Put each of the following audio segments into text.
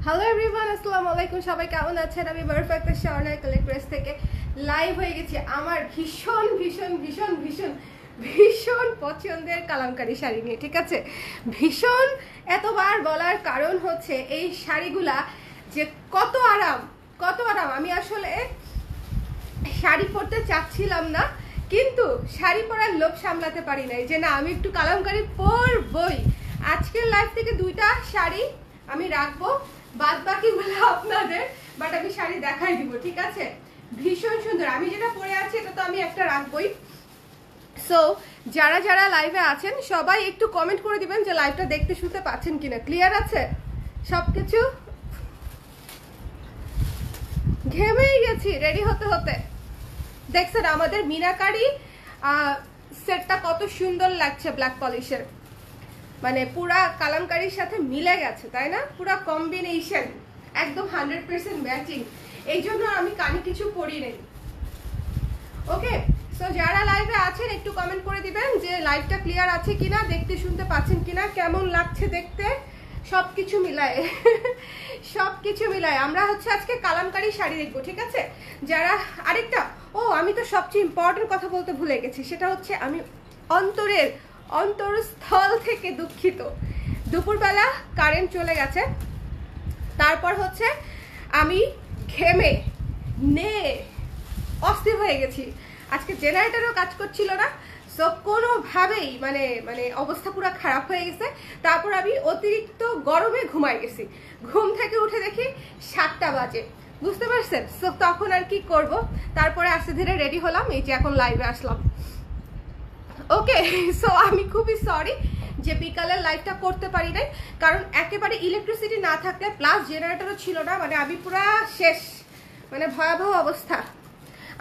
Hello everyone, আসসালামু আলাইকুম। সবাই কেমন আছেন? আমি পারফেক্ট স্বর্ণা কালেক্টরেস থেকে লাইভ হয়ে গেছি আমার ভীষণ ভীষণ ভীষণ ভীষণ ভীষণ পছন্দের কালামকারী শাড়ি নিয়ে। ঠিক আছে, ভীষণ এতবার বলার কারণ হচ্ছে এই শাড়িগুলা যে কত আরাম, কত আরাম। আমি আসলে শাড়ি পরতে চাচ্ছিলাম না, কিন্তু শাড়ি পরার লোভ সামলাতে পারি নাই যে না আমি একটু কালামকারী পরবই। আজকের লাইভ থেকে দুইটা শাড়ি আমি রাখবো, বাদ বাকিগুলো আপনাদের, বাট আমি শাড়ি দেখাই দিব। ঠিক আছে, ভীষণ সুন্দর। আমি যেটা পরে আছি এটা তো আমি একটা রাখবই। সো যারা যারা লাইভে আছেন সবাই একটু কমেন্ট করে দিবেন যে লাইভটা দেখতে শুনতে পাচ্ছেন কিনা, ক্লিয়ার আছে সবকিছু। ঘেমেই গেছি রেডি হতে হতে। দেখছেন আমাদের মিনাকারি সেটটা কত সুন্দর লাগছে, ব্ল্যাক পলিশের, মানে পুরা কালামকারীর সাথে মিলে গেছে, তাই না? পুরা কম্বিনেশন একদম 100% ম্যাচিং। এই জন্য আমি কানে কিছু পরি নেই। ওকে, সো যারা লাইভে আছেন একটু কমেন্ট করে দিবেন যে লাইভটা ক্লিয়ার আছে কিনা, দেখতে শুনতে পাচ্ছেন কিনা, কেমন লাগছে দেখতে, সবকিছু মিলায় সবকিছু মিলায় আমরা হচ্ছে আজকে কালামকারী শাড়ি দেখবো। ঠিক আছে, যারা আরেকটা আমি তো সবচেয়ে ইম্পর্টেন্ট কথা বলতে ভুলে গেছি, সেটা হচ্ছে আমি অন্তরস্থল থেকে দুঃখিত। দুপুরবেলা কারেন্ট চলে গেছে, তারপর হচ্ছে আমি ঘেমে অস্থির হয়ে গেছি। আজকে জেনারেটরও কাজ করছিল না, সো কোনোভাবেই মানে মানে অবস্থা পুরো খারাপ হয়ে গেছে। তারপর আমি অতিরিক্ত গরমে ঘুমাই গেছি। ঘুম থেকে উঠে দেখি 7টা বাজে, বুঝতে পারছেন? সো তখন আর কি করব, তারপরে আস্তে ধীরে রেডি হলাম, এই যে এখন লাইভে আসলাম। ওকে, সো আমি খুবই সরি যে বিকালের লাইভটা করতে পারি নাই, কারণ একেবারে ইলেকট্রিসিটি না থাকলে প্লাস জেনারেটরও ছিল না, মানে আমি পুরা শেষ, মানে ভয়াবহ অবস্থা।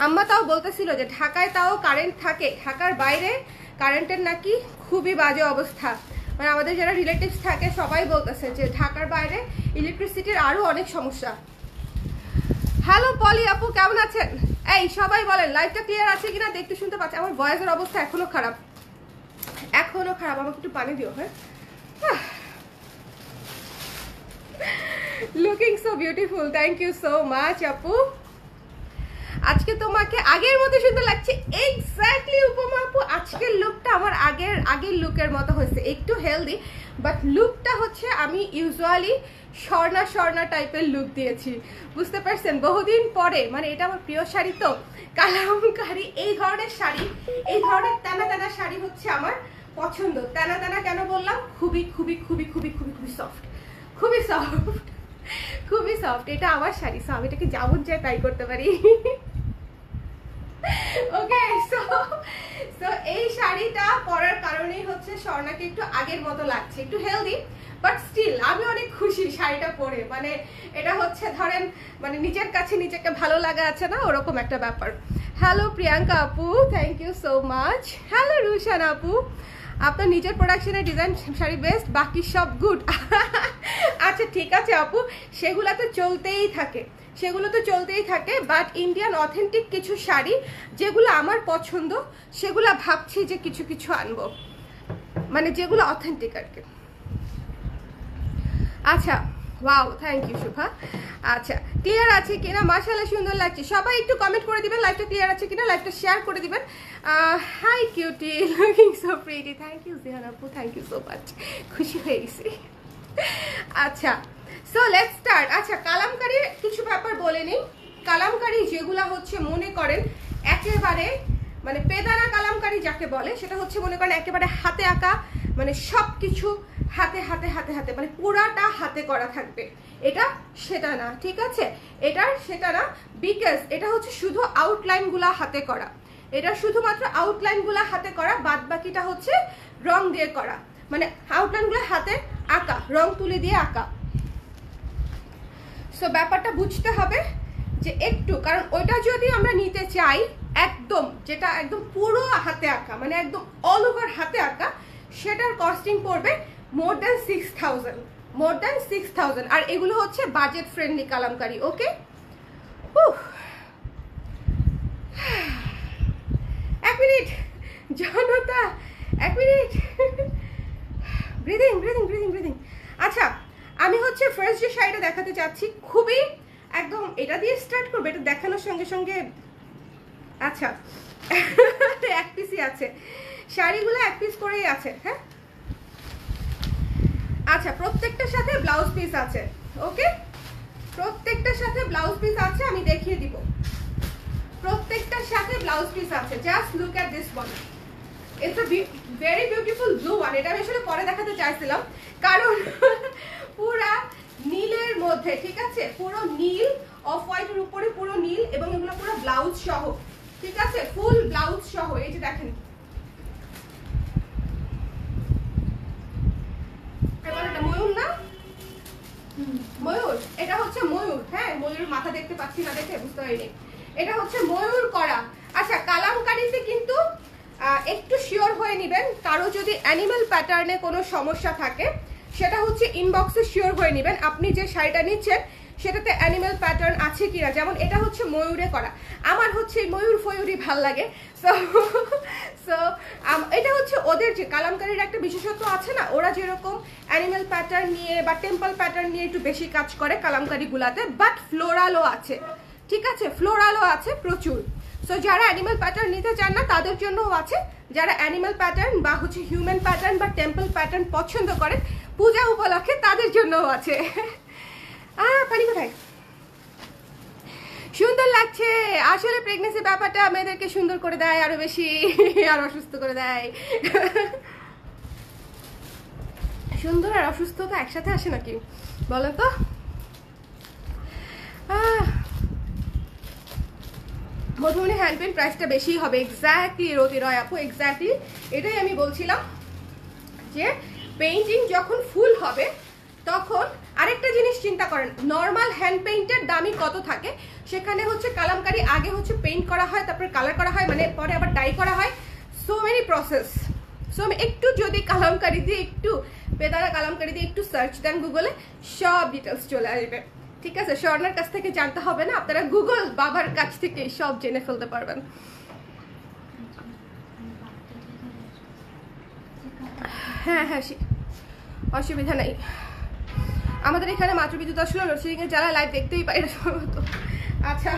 আম্মা তাও বলতেছিল যে ঢাকায় তাও কারেন্ট থাকে, ঢাকার বাইরে কারেন্টের নাকি খুবই বাজে অবস্থা। মানে আমাদের যারা রিলেটিভস থাকে সবাই বলতেছে যে ঢাকার বাইরে ইলেকট্রিসিটির আরও অনেক সমস্যা। হ্যালো পলি আপু, কেমন আছেন? এই সবাই বলেন লাইভটা ক্লিয়ার আছে কিনা, দেখতে শুনতে পাচ্ছি। আমার ভয়েসের অবস্থা এখনো খারাপ, এখনো খারাপ। আমাকে একটু পানি দিও। হ্যাঁ, looking so beautiful, thank you so much আপু। আজকে তোমাকে আগের মতো সুন্দর লাগছে। এক্স্যাক্টলি উপমা আপু, আজকের লুকটা আমার আগের লুকের মতো হয়েছে, একটু হেলদি, বাট লুকটা হচ্ছে আমি ইউজুয়ালি স্বর্ণা টাইপের লুক দিয়েছি, বুঝতে পারছেন? বহুদিন পরে, মানে এটা আমার প্রিয় শাড়ি তো কালামকারী, এই ধরনের শাড়ি, এই ধরনের টানা শাড়ি হচ্ছে আমার পছন্দ। টানা কেন বললাম? খুবই খুবই খুবই খুবই খুবই খুবই সফট, খুবই সফট, খুবই সফট। এটা আমার শাড়ি, সো আমি এটাকে যেমন চাই তাই করতে পারি। ওকে, সো এই শাড়িটা পরার কারণেই হচ্ছে স্বর্ণাকে একটু আগের মতো লাগছে, একটু হেলদি, বাট স্টিল আমি অনেক খুশি শাড়িটা পরে। মানে এটা হচ্ছে ধরেন মানে নিজের কাছে নিজেকে ভালো লাগা আছে না, ওরকম একটা ব্যাপার। হ্যালো প্রিয়াঙ্কা আপু, thank you so much. Hello Rushan আপু, আপনার নিজের প্রোডাকশনের ডিজাইন শাড়ি বেস্ট, বাকি সব গুড। আচ্ছা ঠিক আছে আপু, সেগুলো তো চলতেই থাকে, সেগুলো তো চলতেই থাকে, বাট ইন্ডিয়ান অথেন্টিক কিছু শাড়ি যেগুলো আমার পছন্দ সেগুলো ভাবছি যে কিছু কিছু আনবো, মানে যেগুলো অথেন্টিক আর কি। আচ্ছা, ওয়াও, থ্যাংক ইউ শুভা। আচ্ছা, ক্লিয়ার আছে কিনা? মাশাআল্লাহ সুন্দর লাগছে। সবাই একটু কমেন্ট করে দিবেন লাইভটা ক্লিয়ার আছে কিনা, লাইভটা শেয়ার করে দিবেন। Hi cutie, looking so pretty, thank you Jihan আপু, থ্যাংক ইউ সো মাচ, খুশি হয়ে গেছি। আচ্ছা, সো লেটস স্টার্ট। আচ্ছা, কালামকারীর কিছু ব্যাপার বলে নিই। কালামকারী যেগুলা হচ্ছে মনে করেন একেবারে মানে পেদানা কালামকারী যাকে বলে, সেটা হচ্ছে মনে করেন একেবারে হাতে আঁকা, মানে সব কিছু হাতে হাতে হাতে হাতে, মানে পুরাটা হাতে করা থাকবে। এটা সেটা না, ঠিক আছে? এটার সেটা না, বিকজ এটা হচ্ছে শুধু আউটলাইনগুলা হাতে করা, এটা শুধুমাত্র আউটলাইনগুলা হাতে করা, বাদ বাকিটা হচ্ছে রং দিয়ে করা, মানে আউটলাইনগুলো হাতে আঁকা, রং তুলি দিয়ে আঁকা। সো ব্যাপারটা বুঝতে হবে যে একটু, কারণ ওইটা যদি আমরা নিতে চাই একদম, যেটা একদম পুরো হাতে আঁকা, মানে একদম অল ওভার হাতে আঁকা, সেটার কস্টিং পড়বে মোর দ্যান 6000, মোর দ্যান 6000। আর এগুলো হচ্ছে বাজেট ফ্রেন্ডলি কালামকারী। ওকে, এক মিনিট জনতা, এক minute, breathing breathing breathing breathing. আচ্ছা, আমি হচ্ছে ফার্স্ট যে শাড়িটা দেখাতে চাচ্ছি খুবই একদম, এটা দিয়ে স্টার্ট করবে, এটা দেখানোর সঙ্গে সঙ্গে আচ্ছা এক পিসই আছে, শাড়িগুলো এক পিস করেই আছে। হ্যাঁ আচ্ছা, প্রত্যেকটার সাথে ব্লাউজ পিস আছে। ওকে, প্রত্যেকটার সাথে ব্লাউজ পিস আছে, আমি দেখিয়ে দিব। প্রত্যেকটার সাথে ব্লাউজ পিস আছে। Just look at this one, it's a very beautiful blue one. এটা আমি আসলে পরে দেখাতে চাইছিলাম কারণ পুরা নীলের মধ্যে, ঠিক আছে, পুরো নীল, অফ হোয়াইটের উপরে পুরো নীল, এবং এগুলো পুরো ব্লাউজ সহ, ঠিক আছে, ফুল ব্লাউজ সহ। এই যে দেখেন, এবার এটা ময়ূর না, ময়ূর, এটা হচ্ছে ময়ূর। হ্যাঁ, ময়ূর মাথা দেখতে পাচ্ছি না দেখে বুঝতে পারিনি, এটা হচ্ছে ময়ূর করা। আচ্ছা, কালামকারীতে কিন্তু একটু শিওর হয়ে নেবেন, কারো যদি অ্যানিমাল প্যাটার্নে কোনো সমস্যা থাকে সেটা হচ্ছে ইনবক্সে শিওর হয়ে নেবেন আপনি যে শাড়িটা নিচ্ছেন সেটাতে অ্যানিমাল প্যাটার্ন আছে কিনা। যেমন এটা হচ্ছে ময়ূরে করা, আমার হচ্ছে ময়ূর ফয়ূরই ভাল লাগে। সো সো এটা হচ্ছে ওদের যে কালামকারীর একটা বিশেষত্ব আছে না, ওরা যেরকম অ্যানিমাল প্যাটার্ন নিয়ে বা টেম্পল প্যাটার্ন নিয়ে একটু বেশি কাজ করে কালামকারীগুলাতে, বাট ফ্লোরালও আছে, ঠিক আছে, ফ্লোরালও আছে প্রচুর। সো যারা অ্যানিমাল প্যাটার্ন নিতে চান না তাদের জন্যও আছে, যারা অ্যানিমাল প্যাটার্ন বা হচ্ছে হিউম্যান প্যাটার্ন বা টেম্পল প্যাটার্ন পছন্দ করেন পূজা উপলক্ষে তাদের জন্যও আছে। পানি কোথায়? সুন্দর লাগছে। আসলে প্রেগনেন্সি ব্যাপারটা মেয়েদেরকে সুন্দর করে দেয় আরো বেশি, আর অসুস্থ করে দেয়। সুন্দর আর অসুস্থতা একসাথে আসে নাকি বলেন তো? মধুমনি হ্যান্ডপেন প্রাইসটা বেশি হবে। এক্স্যাক্টলি রতি রয় আপু, এক্স্যাক্টলি এটাই আমি বলছিলাম যে পেইন্টিং যখন ফুল হবে তখন আরেকটা জিনিস চিন্তা করেন, নর্মাল হ্যান্ড পেইন্টের দামই কত থাকে, সেখানে হচ্ছে কালামকারি আগে হচ্ছে পেইন্ট করা হয়, তারপরে কালার করা হয়, মানে পরে আবার ডাই করা হয়, সো মেনি প্রসেস। সো একটু যদি কালামকারি দিয়ে একটু বেদারা কালামকারি দিয়ে একটু সার্চ দেন গুগলে, সব ডিটেলস চলে আসবে, ঠিক আছে। স্বর্ণার কাছ থেকে জানতে হবে না, আপনারা গুগল বাবার কাছ থেকে সব জেনে ফেলতে পারবেন। হ্যাঁ হ্যাঁ, অসুবিধা নেই। আমাদের এখানে মাত্র বিদ্যুৎ আসলো, লোডশেডিং এর জ্বালা লাইভ দেখতেই পাই না সম্ভবত। আচ্ছা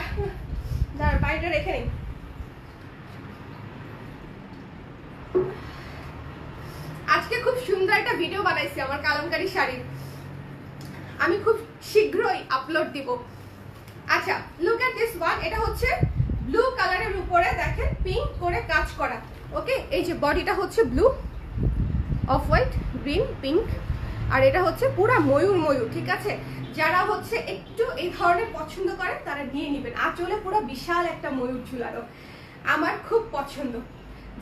দাঁড়, বাড়িটা রেখে নেই। আজকে খুব সুন্দর একটা ভিডিও বানাইছি আমার কালামকারী শাড়ি, আমি খুব শীঘ্রই আপলোড দিব। আচ্ছা, লুক এট দিস ওয়ান, এটা হচ্ছে ব্লু কালারের উপরে দেখেন পিঙ্ক করে কাজ করা। ওকে, এই যে বডিটা হচ্ছে blue, off white, green, pink, আর এটা হচ্ছে পুরা ময়ূর ময়ূর, ঠিক আছে। যারা হচ্ছে একটু এই ধরনের পছন্দ করেন তারা নিয়ে নেবেন। আঁচলে পুরো বিশাল একটা ময়ূর ঝুলানো, আমার খুব পছন্দ।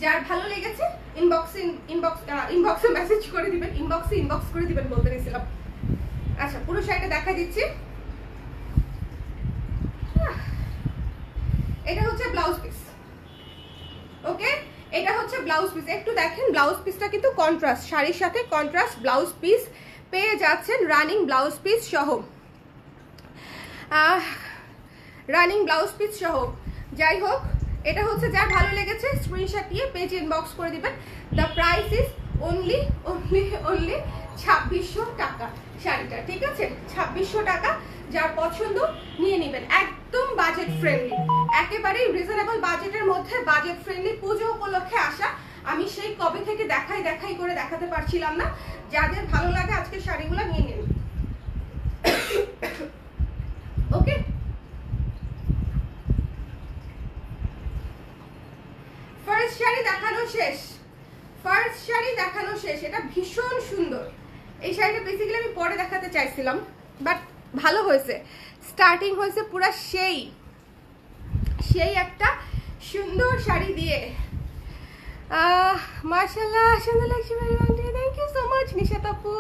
যার ভালো লেগেছে ইনবক্সে মেসেজ করে দিবেন, ইনবক্স করে দিবেন বলতে নিয়েছিলাম। আচ্ছা, পুরো শাড়িটা দেখা দিচ্ছি। এটা হচ্ছে ব্লাউজ পিস। ওকে, এটা হচ্ছে ব্লাউজ পিস। একটু দেখেন ব্লাউজ পিসটা কিন্তু কন্ট্রাস্ট, শাড়ির সাথে কন্ট্রাস্ট ব্লাউজ পিস পেয়ে যাচ্ছেন, রানিং ব্লাউজ পিস সহ, রানিং ব্লাউজ পিস সহ। যাই হোক, এটা হচ্ছে যার ভালো লেগেছে স্ক্রিনশট নিয়ে পেজ ইনবক্স করে দিবেন। দ্য প্রাইস ইজ অনলি 2600 টাকা শাড়িটা, ঠিক আছে, 2600 টাকা। যার পছন্দ নিয়ে নেবেন, একদম বাজেট ফ্রেন্ডলি, একেবারেই রিজনেবল বাজেটের মধ্যে, বাজেট ফ্রেন্ডলি। পুজো উপলক্ষে আসা, আমি সেই কবে থেকে দেখাই করে দেখাতে পারছিলাম না। যাদের ভালো লাগে আজকে শাড়িগুলো নিয়ে নিন। ওকে, ফার্স্ট শাড়ি দেখানো শেষ, ফার্স্ট শাড়ি দেখানো শেষ। এটা ভীষণ সুন্দর, এই শাড়িটা বেসিক্যালি আমি পরে দেখাতে চাইছিলাম, বাট ভালো হয়েছে, স্টার্টিং হয়েছে পুরা সেই একটা সুন্দর শাড়ি দিয়ে। মাশাআল্লাহ, সুন্দর লাগছে। Thank you so much Nishat আপু,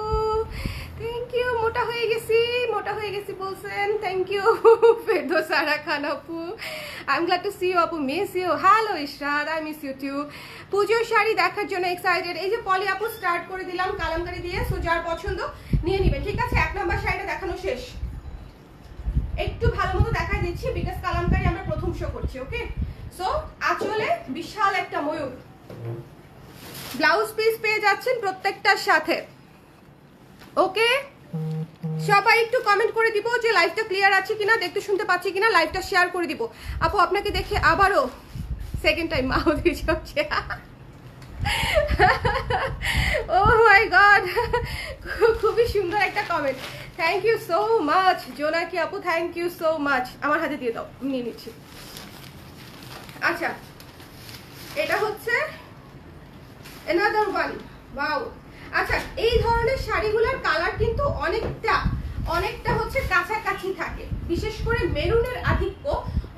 থ্যাংক ইউ। মোটা হয়ে গেছি বলছেন, থ্যাংক ইউ। ফেরদৌসারা খান আপু, I am glad to see you আপু, miss you. Hello Ishrat, I miss you too. পুজোর শাড়ি দেখার জন্য এক্সাইটেড। এই যে পলি আপু স্টার্ট করে দিলাম কালামকারি দিয়ে, সো যার পছন্দ নিয়ে নিবেন, ঠিক আছে। 1 নম্বর শাড়িটা দেখানো শেষ, একটু ভালো মতো দেখা দিচ্ছি বিকজ কালামকারি আমরা প্রথম শো করছি। ওকে, সো আঁচলে বিশাল একটা ময়ূর, ব্লাউজ পিস পেয়ে যাচ্ছেন প্রত্যেকটার সাথে। ওকে, সবাই একটু কমেন্ট করে দিব যে লাইভটা ক্লিয়ার আছে কিনা, দেখতে শুনতে পাচ্ছি কিনা, লাইভটা শেয়ার করে দিব। আপু আপনাকে দেখে আবারও সেকেন্ড টাইম মাও দিয়েছে। ও মাই গড, খুবই সুন্দর একটা comment, thank you so much Jonaki আপু, থ্যাংক ইউ সো মাচ। আমার হাতে দিয়ে দাও, নিয়ে নিচ্ছি। আচ্ছা, এটা হচ্ছে another one, ওয়াও। আচ্ছা, এই ধরনের শাড়িগুলোর কালার কিন্তু অনেকটা হচ্ছে কাছাকাছি থাকে, বিশেষ করে মেরুনের আধিক্য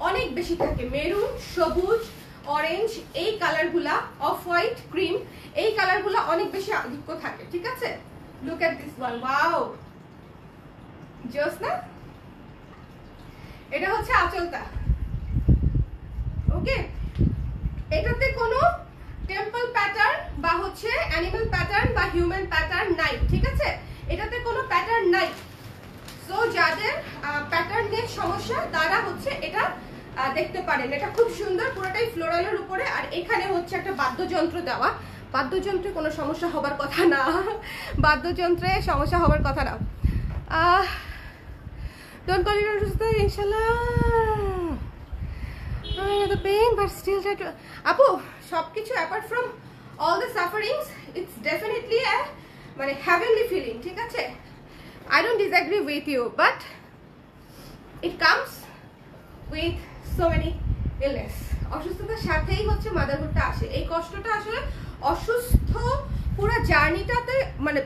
অনেক বেশি থাকে। মেরুন, সবুজ, অরেঞ্জ, এই কালারগুলা, অফ হোয়াইট, ক্রিম, এই কালারগুলা অনেক বেশি আধিক্য থাকে, ঠিক আছে? Look at this one, wow, জোস না? এটা হচ্ছে আঁচলটা, ওকে? এটাতে কোনো টেম্পল প্যাটার্ন বা হচ্ছে অ্যানিমাল প্যাটার্ন বা হিউম্যান প্যাটার্ন নাই, ঠিক আছে? এটাতে কোনো প্যাটার্ন নাই। সো যাদের প্যাটার্ন নিয়ে সমস্যা তারা হচ্ছে এটা দেখতে পারেন। এটা খুব সুন্দর, পুরোটাই ফ্লোরালের উপরে, আর এখানে হচ্ছে একটা বাদ্যযন্ত্র দেওয়া। বাদ্যযন্ত্রে কোনো সমস্যা হবার কথা না, বাদ্যযন্ত্রে সমস্যা হবার কথা না। ডোন্ট কল ইট অসুস্থ, ইনশাআল্লাহ। The pain but still try to, আপু সবকিছু apart from all the sufferings, it's definitely a মানে heavenly feeling, ঠিক আছে? I don't disagree with you, but it comes with so many illness. অসুস্থতার সাথেই হচ্ছে মাদারহুডটা আসে। এই কষ্টটা আসলে অসুস্থ পুরো জার্নিটাতে, মানে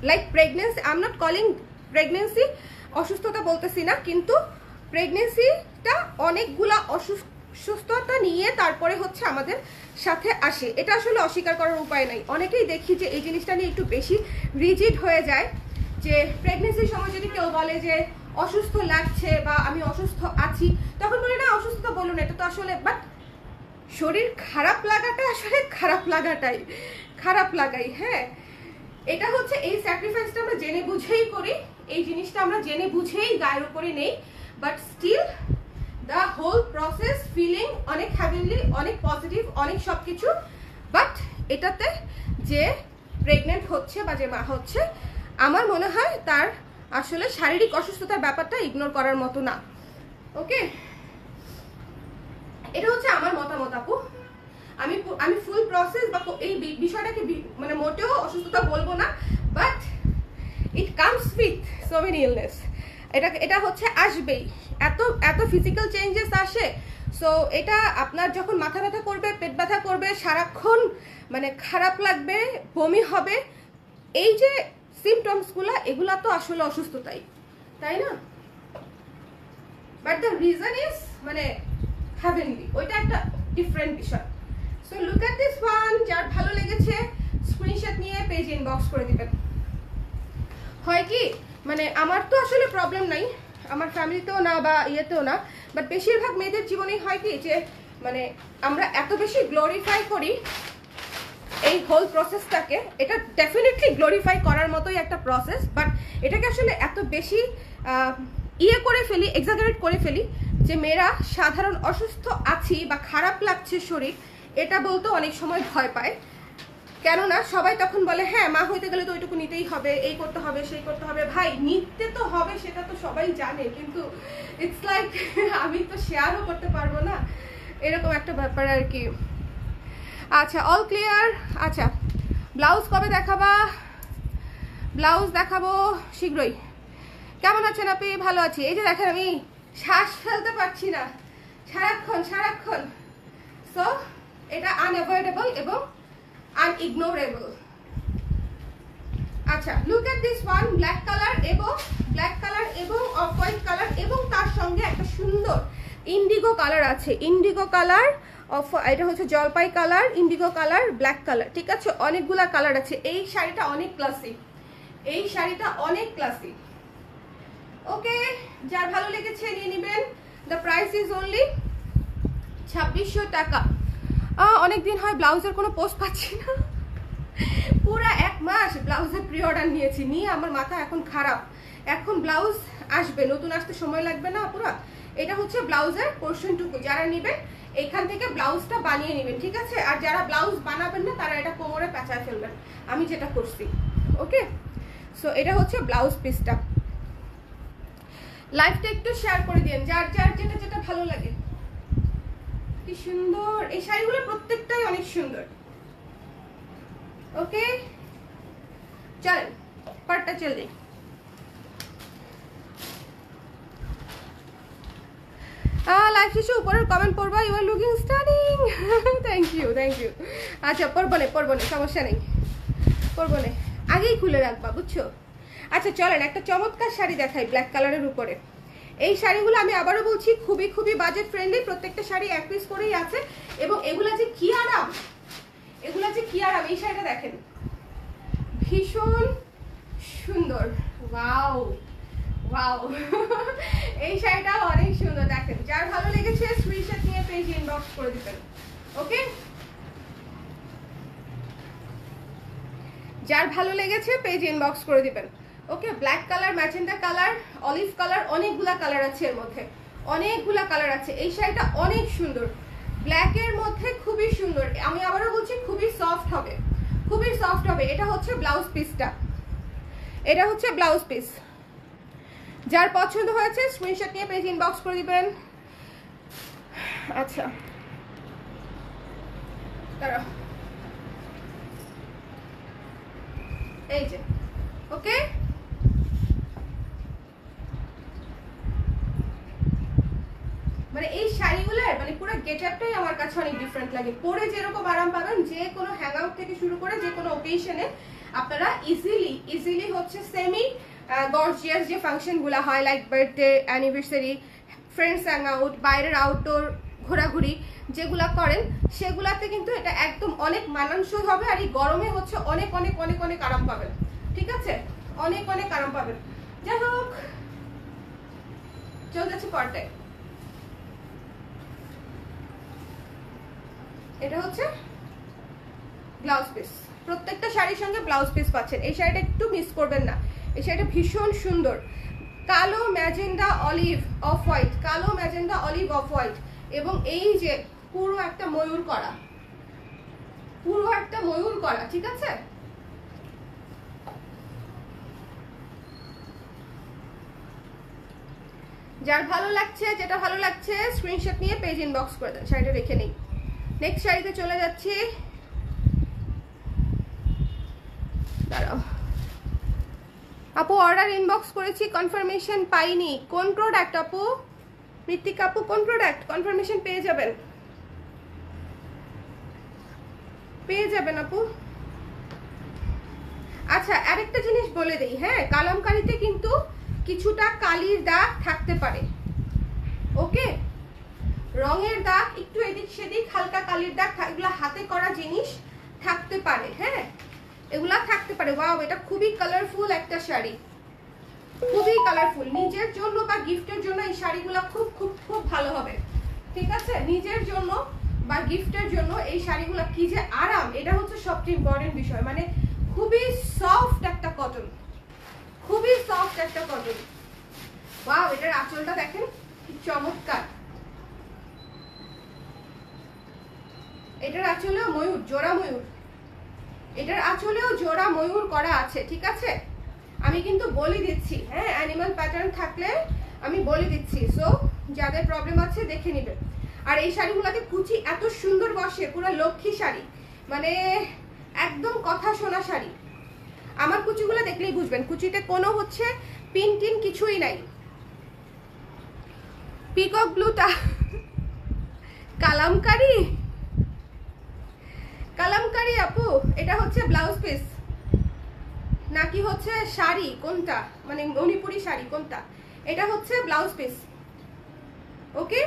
like pregnancy, I am not calling pregnancy অসুস্থতা বলতেছি না, কিন্তু প্রেগনেন্সিটা অনেকগুলা অসুস্থতা নিয়ে তারপরে হচ্ছে আমাদের সাথে আসে। এটা আসলে অস্বীকার করার উপায় নাই। অনেকেই দেখি যে এই জিনিসটা নিয়ে একটু বেশি রিজিড হয়ে যায়, যে প্রেগনেন্সির সময় যদি কেউ বলে যে অসুস্থ লাগছে বা আমি অসুস্থ আছি, তখন বলে না অসুস্থতা বলুন, এটা তো আসলে, বাট শরীর খারাপ লাগাটা আসলে খারাপ লাগাই, হ্যাঁ। এটা হচ্ছে এই স্যাক্রিফাইসটা আমরা জেনে বুঝেই করি, এই জিনিসটা আমরা জেনে বুঝেই গায়ের উপরে নেই, but still the whole process feeling অনেক হ্যাভেনলি, অনেক পজিটিভ, অনেক সব কিছু। বাট এটাতে যে প্রেগনেন্ট হচ্ছে বা যে মা হচ্ছে, আমার মনে হয় তার আসলে শারীরিক অসুস্থতার ব্যাপারটা ইগনোর করার মতো না, ওকে? এটা হচ্ছে আমার মতামত আপু। আমি ফুল প্রসেস বা এই বিষয়টাকে মানে মোটেও অসুস্থতা বলবো না, but it comes with so many illness. এটা হচ্ছে আসবেই, এত ফিজিক্যাল চেঞ্জেস আসে। সো এটা আপনার যখন মাথা ব্যথা করবে, পেট ব্যথা করবে, সারাক্ষণ মানে খারাপ লাগবে, বমি হবে, এই যে সিমটমসগুলো, এগুলা তো আসলে অসুস্থতাই, তাই না? বাট দ্য রিজন ইজ মানে হ্যাভেনলি, ওইটা একটা ডিফারেন্ট বিষয়। So look at this one, যার ভালো লেগেছে স্ক্রিনশট নিয়ে পেজ ইনবক্স করে দিবেন। হয় কি, মানে আমার তো আসলে প্রবলেম নাই, আমার ফ্যামিলিতেও না বা ইয়েতেও না, বাট বেশিরভাগ মেয়েদের জীবনেই হয় কি যে মানে আমরা এত বেশি গ্লোরিফাই করি এই হোল প্রসেসটাকে। এটা ডেফিনেটলি গ্লোরিফাই করার মতোই একটা প্রসেস, বাট এটাকে আসলে এত বেশি ইয়ে করে ফেলি, এক্সাজারেট করে ফেলি, যে মেয়েরা সাধারণ অসুস্থ আছি বা খারাপ লাগছে শরীর, এটা বলতে অনেক সময় ভয় পায়। কেননা সবাই তখন বলে হ্যাঁ মা হইতে গেলে তো ওইটুকু নিতেই হবে, এই করতে হবে, সেই করতে হবে। ভাই নিতে তো হবে, সেটা তো সবাই জানে, কিন্তু ইটস লাইক আমি তো শেয়ারও করতে পারবো না, এরকম একটা ব্যাপার আর কি। আচ্ছা, অল ক্লিয়ার। আচ্ছা, ব্লাউজ কবে দেখাবা? ব্লাউজ দেখাবো শীঘ্রই। কেমন আছেন আপনি? ভালো আছি। এই যে দেখেন আমি শ্বাস ফেলতে পারছি না সারাক্ষণ। সো এটা আনঅ্যাভয়েডেবল এবং আনইগনোরেবল। আচ্ছা, look at this one, black colour এবং অফ হোয়াইট কালার, এবং তার সঙ্গে একটা সুন্দর ইন্ডিগো কালার আছে। ইন্ডিগো কালার অফ, এটা হচ্ছে জলপাই colour, Indigo colour, black colour, ঠিক আছে? অনেকগুলা কালার আছে। এই শাড়িটা অনেক ক্লাসি, ওকে? যার ভালো লেগেছে নিয়ে নেবেন। দ্য প্রাইস ইজ অনলি 2600 টাকা। অনেকদিন হয় ব্লাউজের কোনো পোস্ট পাচ্ছি না, পুরা 1 মাস ব্লাউজের প্রি অর্ডার নিয়ে আমার মাথা এখন খারাপ। এখন ব্লাউজ আসবে, নতুন আসতে সময় লাগবে না পুরা। এটা হচ্ছে ব্লাউজের পোর্শনটুকু, যারা নেবেন এইখান থেকে ব্লাউজটা বানিয়ে নেবেন, ঠিক আছে? আর যারা ব্লাউজ বানাবেন না তারা এটা কোমরে পেঁচায় ফেলবেন, আমি যেটা করছি, ওকে? সো এটা হচ্ছে ব্লাউজ পিসটা। লাইভটা একটু শেয়ার করে দিন, যার যার যেটা যেটা ভালো লাগে। কি সুন্দর এই শাড়িগুলো, প্রত্যেকটাই অনেক সুন্দর। ওকে চলেন পার্টটা চল দিই। লাইভ শেষে উপরের কমেন্ট পড়বা, you are looking stunning. Thank you thank you. আচ্ছা পড়বো না সমস্যা নেই, পড়বো না, আগেই খুলে রাখবা বুঝছো। আচ্ছা চলেন একটা চমৎকার শাড়ি দেখাই ব্ল্যাক কালারের উপরে। এই শাড়িগুলো আমি আবারও বলছি খুবই খুবই বাজেট ফ্রেন্ডলি, প্রত্যেকটা শাড়ি এক পিস করেই আছে। এবং এগুলা যে কি আরাম, এগুলা যে কি আরাম। এই শাড়িটা দেখেন, ভীষণ সুন্দর। ওয়াও ওয়াও, এই শাড়িটা অনেক সুন্দর। দেখেন যার ভালো লেগেছে স্ক্রিনশট নিয়ে পেজ ইনবক্স করে দিবেন। ওকে, যার ভালো লেগেছে পেজ ইনবক্স করে দিবেন। Okay, black colour, magenta colour, olive colour, অনেকগুলা কালার আছে এর মধ্যে, অনেকগুলা কালার আছে। এই শাড়িটা অনেক সুন্দর, ব্ল্যাকের মধ্যে খুবই সুন্দর। আমি আবারও বলছি খুবই সফট হবে, খুবই সফট হবে। এটা হচ্ছে ব্লাউজ পিসটা, এটা হচ্ছে ব্লাউজ পিস। যার পছন্দ হয়েছে স্ক্রিনশট নিয়ে পেজ ইনবক্স করে দিবেন। আচ্ছা দাঁড়াও, এই যে ওকে, মানে এই শাড়িগুলোর মানে পুরো গেটআপটাই আমার কাছে অনেক ডিফারেন্ট লাগে। পরে যেরকম আরাম পাবেন, যে কোনো হ্যাংআউট থেকে শুরু করে যে কোনো অকেশনে আপনারা ইজিলি হচ্ছে সেমি গর্জিয়াস যে ফাংশনগুলো হয় like birthday, anniversary, friends hangout, বাইরের আউটডোর ঘোরাঘুরি যেগুলা করেন, সেগুলাতে কিন্তু এটা একদম অনেক মানানসই হবে। আর এই গরমে হচ্ছে অনেক অনেক অনেক অনেক আরাম পাবেন, ঠিক আছে, অনেক অনেক আরাম পাবেন। যাই হোক চলে যাচ্ছে পর্দায়। এটা হচ্ছে ব্লাউজ পিস, প্রত্যেকটা শাড়ির সঙ্গে ব্লাউজ পিস পাচ্ছেন। এই শাড়িটা একটু মিস করবেন না, এই শাড়িটা ভীষণ সুন্দর। কালো ম্যাজেন্ডা অলিভ অফ হোয়াইট, কালো ম্যাজেন্ডা অলিভ অফ হোয়াইট, এবং এই যে পুরো একটা ময়ূর করা, পুরো একটা ময়ূর করা, ঠিক আছে। যার ভালো লাগছে, যেটা ভালো লাগছে স্ক্রিনশট নিয়ে পেজ ইনবক্স করে দেন। শাড়িটা রেখে নেই, নেক্সট শাড়িতে চলে যাচ্ছি। দাঁড়াও আপু, অর্ডার ইনবক্স করেছি, কনফার্মেশন পাইনি। কোন প্রোডাক্ট আপু? ঋত্বিক আপু কোন প্রোডাক্ট? কনফার্মেশন পেয়ে যাবেন, পেয়ে যাবেন আপু। আচ্ছা আরেকটা জিনিস বলে দেই, হ্যাঁ, কালামকারীতে কিন্তু কিছুটা কালির দাগ থাকতে পারে। ওকে, রঙের দাগ একটু এদিক সেদিক, হালকা কালির দাগ, এগুলো হাতে করা জিনিস থাকতে পারে, হ্যাঁ, এগুলা থাকতে পারে। ওয়াও, এটা খুবই কালারফুল একটা শাড়ি, খুবই কালারফুল। নিজের জন্য বা গিফটের জন্য এই শাড়িগুলো খুব খুব খুব ভালো হবে, ঠিক আছে। নিজের জন্য বা গিফটের জন্য এই শাড়িগুলো কি যে আরাম, এটা হচ্ছে সবচেয়ে ইম্পর্টেন্ট বিষয়। মানে খুবই সফট একটা কটন, খুবই সফট একটা কটন। ওয়াও, এটার আঁচলটা দেখেন কি চমৎকার। এটার আঁচলেও ময়ূর, জোড়া ময়ূর, এটার আঁচলেও জোড়া ময়ূর করা আছে, ঠিক আছে। আমি কিন্তু বলে দিচ্ছি, হ্যাঁ, অ্যানিমাল প্যাটার্ন থাকলে আমি বলে দিচ্ছি, সো যাদের প্রবলেম আছে দেখে নেবেন। আর এই শাড়িগুলোতে কুচি এত সুন্দর বসে, পুরো লক্ষ্মী শাড়ি, মানে একদম কথা শোনা শাড়ি। আমার কুচিগুলো দেখলেই বুঝবেন, কুচিতে কোনো হচ্ছে পিন টিন কিছুই নাই। পিকক ব্লুটা কালামকারী, কালামকারী আপু, এটা হচ্ছে ব্লাউজ পিস নাকি হচ্ছে শাড়ি কোনটা, মানে মণিপুরি শাড়ি কোনটা? এটা হচ্ছে ব্লাউজ পিস। ওকে,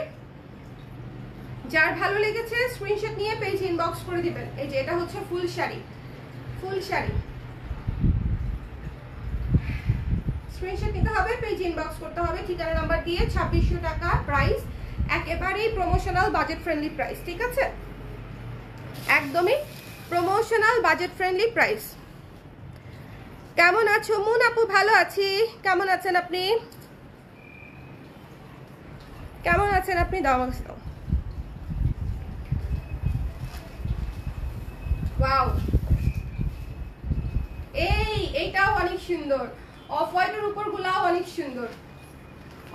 যার ভালো লেগেছে স্ক্রিনশট নিয়ে পেজ ইনবক্স করে দিবেন। এই যে এটা হচ্ছে ফুল শাড়ি, ফুল শাড়ি, স্ক্রিনশট নিতে হবে, পেজ ইনবক্স করতে হবে ঠিকানা নাম্বার দিয়ে। 2600 টাকা প্রাইস, একেবারেই প্রমোশনাল বাজেট ফ্রেন্ডলি প্রাইস, ঠিক আছে, একদমই প্রমোশনাল বাজেট ফ্রেন্ডলি প্রাইস। কেমন আছো মুন আপু? ভালো আছি, কেমন আছেন আপনি? কেমন আছেন আপনি? দাও আমাকে দাও। ওয়াও, এইটাও অনেক সুন্দর, অফ হোয়াইটের উপর গুলাও অনেক সুন্দর,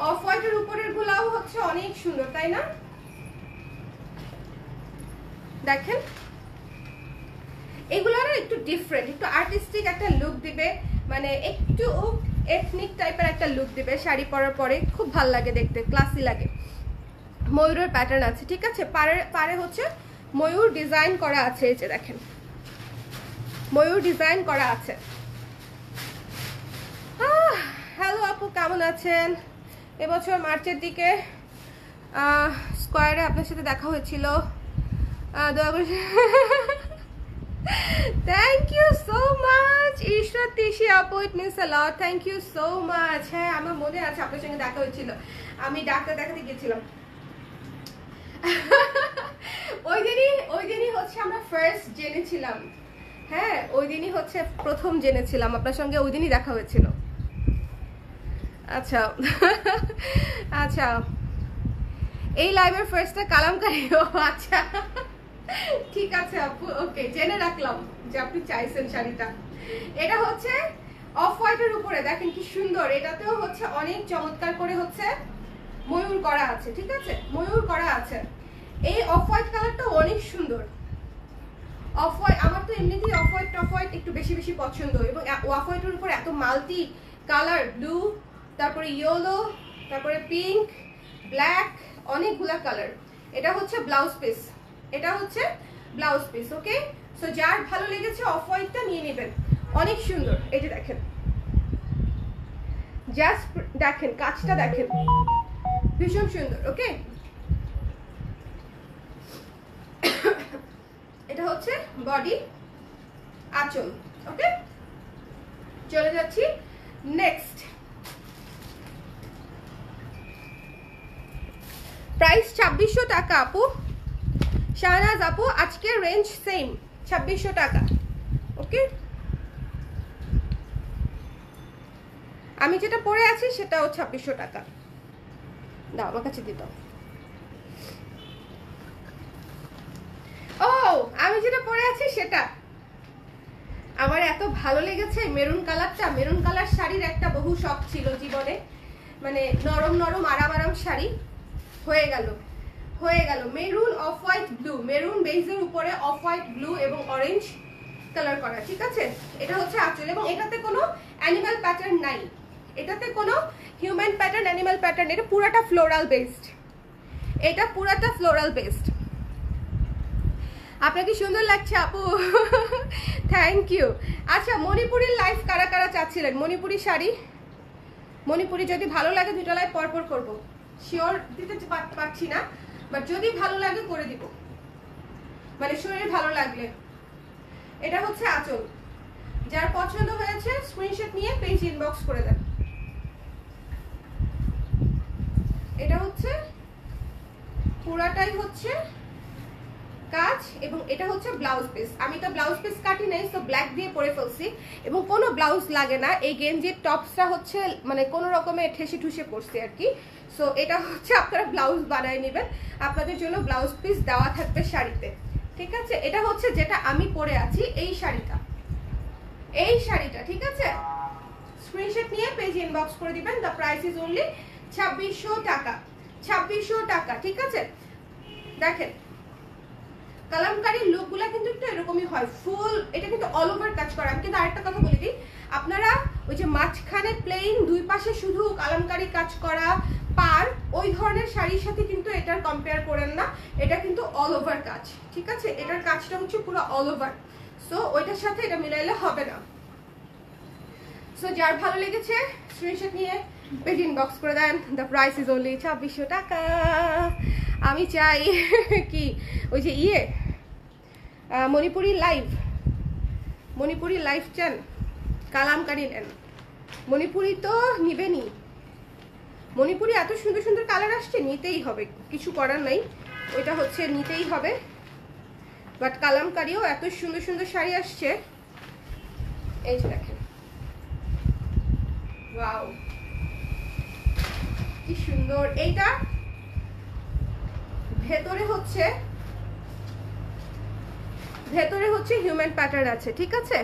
অফ হোয়াইটের উপরের গুলাও হচ্ছে অনেক সুন্দর, তাই না? দেখেন এগুলো না একটু ডিফারেন্ট, একটু আর্টিস্টিক একটা লুক দিবে, মানে একটু এথনিক টাইপের একটা লুক দিবে শাড়ি পরার পরে, খুব ভাল লাগে দেখতে, ক্লাসি লাগে। ময়ূরের প্যাটার্ন আছে, ঠিক আছে? পারে হচ্ছে ময়ূর ডিজাইন করা আছে, এই যে দেখেন ময়ূর ডিজাইন করা আছে। হ্যালো আপু, কেমন আছেন? এবছর মার্চের দিকে স্কয়ারে আপনার সাথে দেখা হয়েছিল, দয়া করে। থ্যাংক ইউ সো মাচ ঈশ্বর তিশি আপু, it means a lot, thank you so much. হ্যাঁ আমার মনে আছে আপনার সঙ্গে দেখা হয়েছিল, আমি ডাক্তার দেখাতে গিয়েছিলাম। ওই দিনই হচ্ছে আমরা ফার্স্ট জেনেছিলাম, হ্যাঁ ওই দিনই হচ্ছে প্রথম জেনেছিলাম আপনার সঙ্গে, ওই দিনই দেখা হয়েছিল। আচ্ছা আচ্ছা, এই লাইভের ফার্স্টটা কালামকারী। ও আচ্ছা ঠিক আছে আপু, ওকে, জেনে রাখলাম যে আপনি চাইছেন শাড়িটা। এটা হচ্ছে অফ হোয়াইটের উপরে, দেখেন কি সুন্দর, এটাতেও হচ্ছে অনেক চমৎকার করে হচ্ছে ময়ূর করা আছে, ঠিক আছে? ময়ূর করা আছে। এই অফ হোয়াইট কালারটা অনেক সুন্দর। অফ হোয়াইট আমার তো এমনিতেই অফ হোয়াইট একটু বেশি বেশি পছন্দ, এবং অফ হোয়াইটের উপর এত মাল্টি কালার, ব্লু, তারপরে ইয়েলো, তারপরে পিঙ্ক, ব্ল্যাক, অনেকগুলা কালার। এটা হচ্ছে ব্লাউজ পিস, এটা হচ্ছে ব্লাউজ পিস, ওকে? সো যার ভালো লেগেছে অফ হোয়াইটটা নিয়ে নেবেন, অনেক সুন্দর। এই যে দেখেন, জাস্ট দেখেন কাজটা দেখেন, ভীষণ সুন্দর, ওকে? এটা হচ্ছে বডি, আঁচল, ওকে? চলে যাচ্ছি নেক্সট। প্রাইস 2600 টাকা আপু, শাহনাজ আপু, আজকের রেঞ্জ সেম 2600 টাকা, ওকে? আমি যেটা পরে আছি সেটাও 2600 টাকা। দাও আমার কাছে দিত। ও আমি যেটা পরে আছি সেটা আমার এত ভালো লেগেছে, মেরুন কালারটা। মেরুন কালার শাড়ির একটা বহু শখ ছিল জীবনে, মানে নরম নরম আরাম আরাম শাড়ি। হয়ে গেল maroon off white blue, maroon বেজের উপরে অফ হোয়াইট ব্লু এবং অরেঞ্জ কালার করা, ঠিক আছে? এটা হচ্ছে আঁচল, এবং এটাতে কোনো অ্যানিমাল প্যাটার্ন নাই, এটাতে কোনো হিউম্যান প্যাটার্ন, অ্যানিমাল প্যাটার্ন, এটা পুরাটা ফ্লোরাল বেসড, এটা পুরাটা ফ্লোরাল বেসড। আপনার কি সুন্দর লাগছে আপু? Thank you. আচ্ছা, মণিপুরের লাইফ কারা কারা চাচ্ছিলেন? মণিপুরি শাড়ি, মণিপুরি যদি ভালো লাগে দুটো লাইভ পরপর করবো, শিওর দিতে পারছি না, বাট যদি ভালো লাগে করে দিব, মানে শরীর ভালো লাগলে। এটা হচ্ছে আঁচল, যার পছন্দ হয়েছে স্ক্রিনশট নিয়ে পেজ ইনবক্স করে দেন। এটা হচ্ছে পুরাটাই হচ্ছে কাজ, এবং এটা হচ্ছে ব্লাউজ পিস। আমি তো ব্লাউজ পিস কাটি নাই, তো ব্ল্যাক দিয়ে পরে ফেলছি, এবং কোনো ব্লাউজ লাগে না। এই গেঞ্জির টপসটা হচ্ছে মানে কোনো রকমে ঠেসে ঠুসে পড়ছে আর কি। সো এটা হচ্ছে আপনারা ব্লাউজ বানায় নেবেন, আপনাদের জন্য ব্লাউজ পিস দেওয়া থাকবে শাড়িতে, ঠিক আছে? এটা হচ্ছে যেটা আমি পরে আছি, এই শাড়িটা, ঠিক আছে? স্ক্রিনশট নিয়ে পেজ ইনবক্স করে দিবেন। দ্য প্রাইস ইজ অনলি 2600 টাকা, 2600 টাকা, ঠিক আছে? দেখেন কালামকারীর লুকগুলা কিন্তু একটু এরকমই হয়, ফুল, এটা কিন্তু অল ওভার কাজ করা। আমি কিন্তু আরেকটা কথা বলে দিই, আপনারা ওই যে মাঝখানে প্লেন, দুই পাশে শুধু কালামকারী কাজ করা পার, ওই ধরনের শাড়ির সাথে কিন্তু এটার কম্পেয়ার করেন না, এটা কিন্তু অল ওভার কাজ, ঠিক আছে? এটার কাজটা হচ্ছে পুরো অল ওভার, সো ওইটার সাথে এটা মিলাইলে হবে না। সো যার ভালো লেগেছে স্ক্রিনশট নিয়ে পেজ ইনবক্স করে দেন। দ্য প্রাইস ইজ অনলি 2600 টাকা। আমি চাই কি ওই যে মণিপুরি লাইভ চান, কালামকারী নেন। মণিপুরি তো নিবেনই, মণিপুরি এত সুন্দর সুন্দর কালার আসছে, নিতেই হবে, কিছু করার নাই, ওইটা হচ্ছে নিতেই হবে। বাট কালামকারীও এত সুন্দর সুন্দর শাড়ি আসছে, এই যে দেখেন, ওয়াও কি সুন্দর। এইটা ভেতরে হচ্ছে হিউম্যান প্যাটার্ন আছে, ঠিক আছে?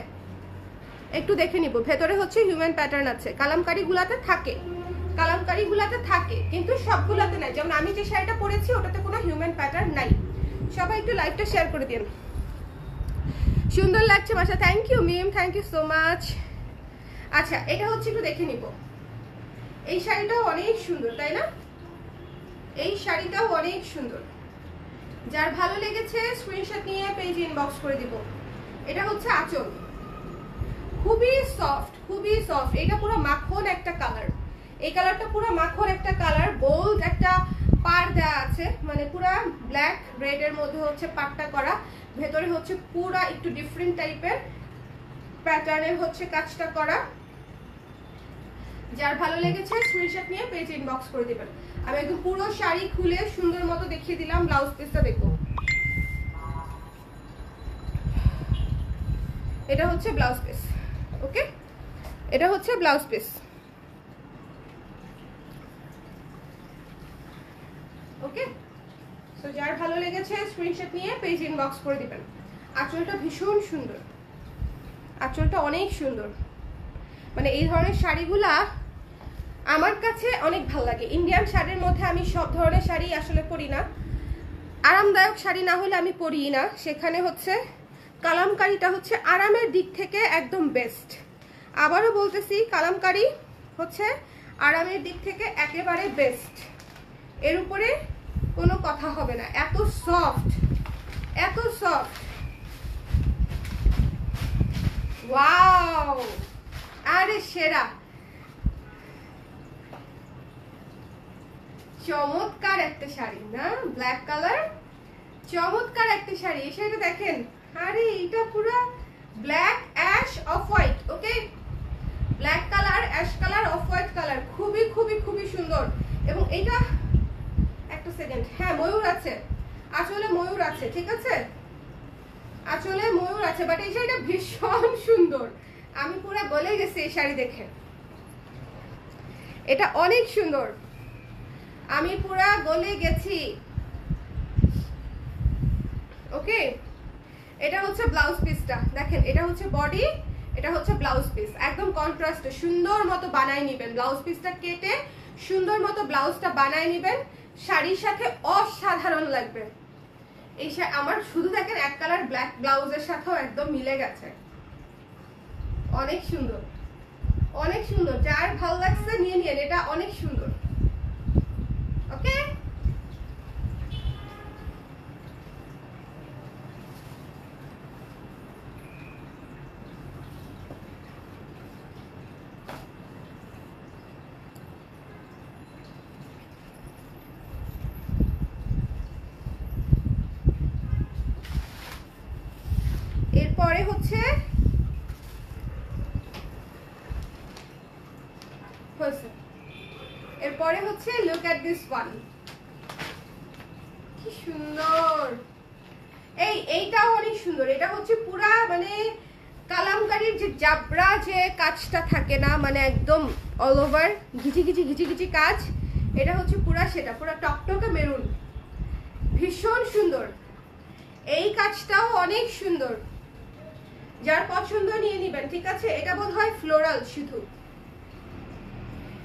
একটু দেখে নিব, ভেতরে হচ্ছে হিউম্যান প্যাটার্ন আছে, কালামকারী গুলাতে থাকে, কালামকারি গুলাতে থাকে কিন্তু সবগুলাতে নাই। যেমন আমি যে শাড়িটা পরেছি ওটাতে কোনো হিউম্যান প্যাটার্ন নাই। সবাই একটু লাইভটা শেয়ার করে দিন। সুন্দর লাগছে মাসা, thank you Mim, thank you so much. আচ্ছা এটা হচ্ছে একটু দেখে নিব। এই শাড়িটাও অনেক সুন্দর তাই না? এই শাড়িটাও অনেক সুন্দর। যার ভালো লেগেছে স্ক্রিনশট নিয়ে পেজে ইনবক্স করে দিব। এটা হচ্ছে আঁচল, খুবই সফট, খুবই সফট। এটা পুরো মাখন একটা কালার, এই কালারটা পুরো মাখন একটা কালার। বোল্ড একটা পার দেওয়া আছে, মানে পুরো ব্ল্যাক রেড এর মধ্যে হচ্ছে পাটটা করা, ভেতরে হচ্ছে পুরো একটু ডিফারেন্ট টাইপের প্যাটার্নের হচ্ছে কাজটা করা। যার ভালো লেগেছে স্ক্রিনশট নিয়ে পেজে ইনবক্স করে দিবেন। আমি একদম পুরো শাড়ি খুলে সুন্দর মতো দেখিয়ে দিলাম। ব্লাউজ পিসটা দেখো, এটা হচ্ছে ব্লাউজ পিস। ওকে, এটা হচ্ছে ব্লাউজ পিস। ওকে, সো যার ভালো লেগেছে স্ক্রিনশট নিয়ে পেজ ইনবক্স করে দিবেন। আঁচলটা ভীষণ সুন্দর, আঁচলটা অনেক সুন্দর। মানে এই ধরনের শাড়িগুলা আমার কাছে অনেক ভালো লাগে। ইন্ডিয়ান শাড়ির মধ্যে আমি সব ধরনের শাড়ি আসলে পরি না, আরামদায়ক শাড়ি না হলে আমি পরি না। সেখানে হচ্ছে কালামকারিটা হচ্ছে আরামের দিক থেকে একদম বেস্ট। আবারও বলতেছি, কালামকারি হচ্ছে আরামের দিক থেকে একেবারে বেস্ট, এর উপরে কোনো কথা হবে না। এত সফট, এত সফট, ওয়াও, আরে সেরা, চমৎকার একটা শাড়ি না? ব্ল্যাক কালার, চমৎকার একটা শাড়ি। এই শাড়িটা দেখেন, আরে এটা পুরো black ash off white. Okay, black colour, ash colour, off white colour, খুবই খুবই খুবই সুন্দর। এবং এটা একটা সেকেন্ড, হ্যাঁ ময়ূর আছে, আসলে ময়ূর আছে, ঠিক আছে, আসলে ময়ূর আছে। বাট এই শাড়িটা ভীষণ সুন্দর, আমি পুরো গলে গেছি এই শাড়ি দেখে। এটা অনেক সুন্দর, আমি পুরা গলে গেছি। ওকে, এটা হচ্ছে ব্লাউজ পিসটা দেখেন, এটা হচ্ছে বডি, এটা হচ্ছে ব্লাউজ পিস। একদম কন্ট্রাস্টে সুন্দর মতো বানায় নিবেন। ব্লাউজ পিসটা কেটে সুন্দর মতো ব্লাউজটা বানায় নিবেন, শাড়ির সাথে অসাধারণ লাগবে। এই আমার শুধু দেখেন এক কালার ব্ল্যাক ব্লাউজের সাথেও একদম মিলে গেছে। অনেক সুন্দর, অনেক সুন্দর। যার ভালো লাগছে নিয়ে নিন, এটা অনেক সুন্দর। ওকে, এরপরে হচ্ছে এরপরে হচ্ছে লুক এট দিস ওয়ান, কি সুন্দর। এইটাও অনেক সুন্দর। এটা হচ্ছে পুরা মানে কালামকারীর যে জাবরা যে কাজটা থাকে না, মানে একদম অল ওভার ঘিচি ঘিচি ঘিচি ঘিচি কাজ, এটা হচ্ছে পুরা সেটা, পুরা টকটকে মেরুন, ভীষণ সুন্দর। এই কাজটাও অনেক সুন্দর, যার পছন্দ নিয়ে নিবেন, ঠিক আছে। এটা বোধহয় ফ্লোরাল শুধু,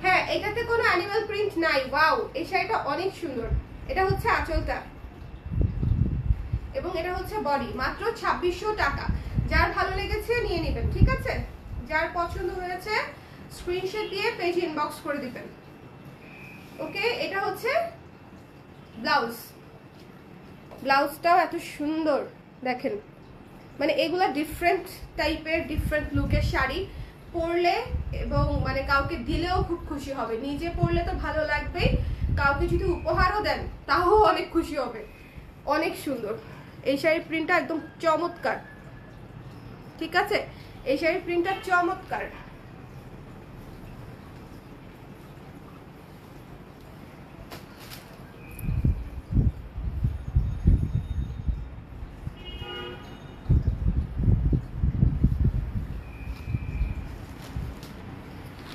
হ্যাঁ এটাতে কোনো অ্যানিমাল প্রিন্ট নাই। ওয়াও, এই শাড়িটা অনেক সুন্দর। এটা হচ্ছে আঁচলটা এবং এটা হচ্ছে বডি, মাত্র 2600 টাকা। যার ভালো লেগেছে নিয়ে নেবেন, ঠিক আছে। যার পছন্দ হয়েছে স্ক্রিনশট দিয়ে পেজ ইনবক্স করে দিবেন। ওকে, এটা হচ্ছে ব্লাউজ, ব্লাউজটাও এত সুন্দর দেখেন। মানে এগুলা ডিফারেন্ট টাইপের ডিফারেন্ট লুকের শাড়ি, পরলে এবং মানে কাউকে দিলেও খুব খুশি হবে। নিজে পরলে তো ভালো লাগবেই, কাউকে যদি উপহারও দেন তাও অনেক খুশি হবে। অনেক সুন্দর এই শাড়ির প্রিন্টটা, একদম চমৎকার, ঠিক আছে। এই শাড়ির প্রিন্টটা চমৎকার।